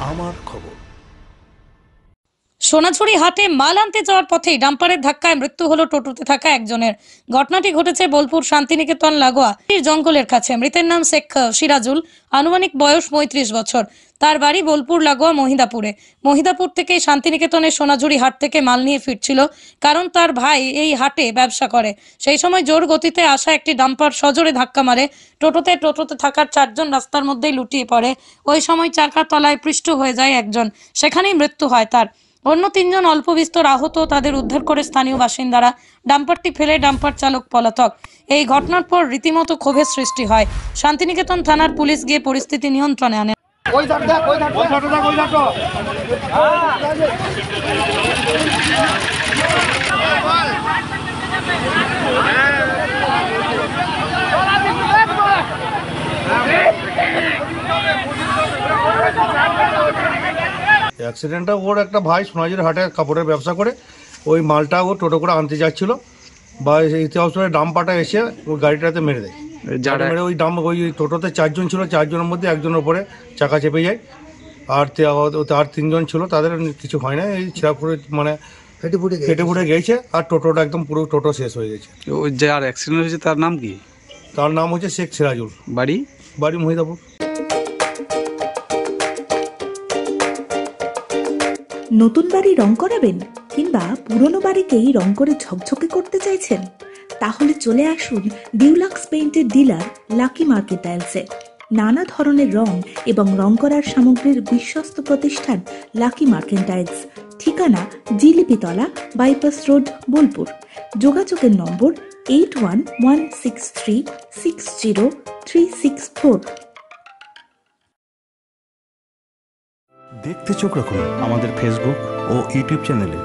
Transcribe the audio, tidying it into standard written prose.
আমার খবর। সোনাঝুরি হাটে মাল আনতে যাওয়ার পথেই ডাম্পারের ধাক্কায় মৃত্যু হলো টোটোতে থাকা একজনের। ঘটনাটি ঘটেছে বোলপুর শান্তিনিকেতন লাগোয়া জঙ্গলের কাছে। মৃতের নাম শেখ সিরাজুল, আনুমানিক বয়স ৩৫ বছর। তার বাড়ি বোলপুর লাগোয়া মহিদাপুরে। মহিদাপুর থেকে শান্তিনিকেতনের সোনাঝুরি হাট থেকে মাল নিয়ে ফিরছিল, কারণ তার ভাই এই হাটে ব্যবসা করে। সেই সময় জোর গতিতে আসা একটি ডাম্পার সজোরে ধাক্কা মারে টোটোতে থাকার 4 জন রাস্তার মধ্যেই লুটিয়ে পড়ে। ওই সময় চাকার তলায় পৃষ্ঠ হয়ে যায় একজন, সেখানেই মৃত্যু হয় তার। অন্য 3 জন অল্প বিস্তর আহত, তাদের উদ্ধার করে স্থানীয় বাসিন্দারা। ডাম্পারটি ফেলে ডাম্পার চালক পলাতক। এই ঘটনার পর রীতিমতো ক্ষোভের সৃষ্টি হয়। শান্তিনিকেতন থানার পুলিশ গিয়ে পরিস্থিতি নিয়ন্ত্রণে আনে। অ্যাক্সিডেন্টটা ওর একটা ভাই সোনাঝুরি হাটে কাপড়ের ব্যবসা করে, ওই মালটা ও টোটো করে আনতে যাচ্ছিল, বা ইতিহাসে ডাম্পারটা এসে ওই গাড়িটাতে মেরে দেয়। যারা মেরে ওই ওই টোটোতে 4 জন ছিল, 4 জনের মধ্যে একজনের উপরে চাকা চেপে যায়, আর 3 জন ছিল, তাদের কিছু হয় না। এই ছিঁড়াফুড়ে মানে ফেটে ফুটে গেছে, আর টোটোটা একদম পুরো টোটো শেষ হয়ে গেছে। ওই যার অ্যাক্সিডেন্ট হয়েছে তার নাম কি? তার নাম হচ্ছে শেখ সিরাজুল, বাড়ি মহিদাপুর। নতুন বাড়ি রং করাবেন কিংবা পুরনো বাড়িকেই রং করে ঝকঝকে করতে চাইছেন? তাহলে চলে আসুন ডিউলাক্স পেইন্টের ডিলার লাকি মার্কেট টাইলসে। নানা ধরনের রং এবং রং করার সামগ্রীর বিশ্বস্ত প্রতিষ্ঠান লাকি মার্কেট টাইলস। ঠিকানা জিলিপিতলা, বাইপাস রোড, বোলপুর। যোগাযোগের নম্বর 8116360364। দেখতে চোখ রাখুন আমাদের ফেসবুক ও ইউটিউব চ্যানেলে।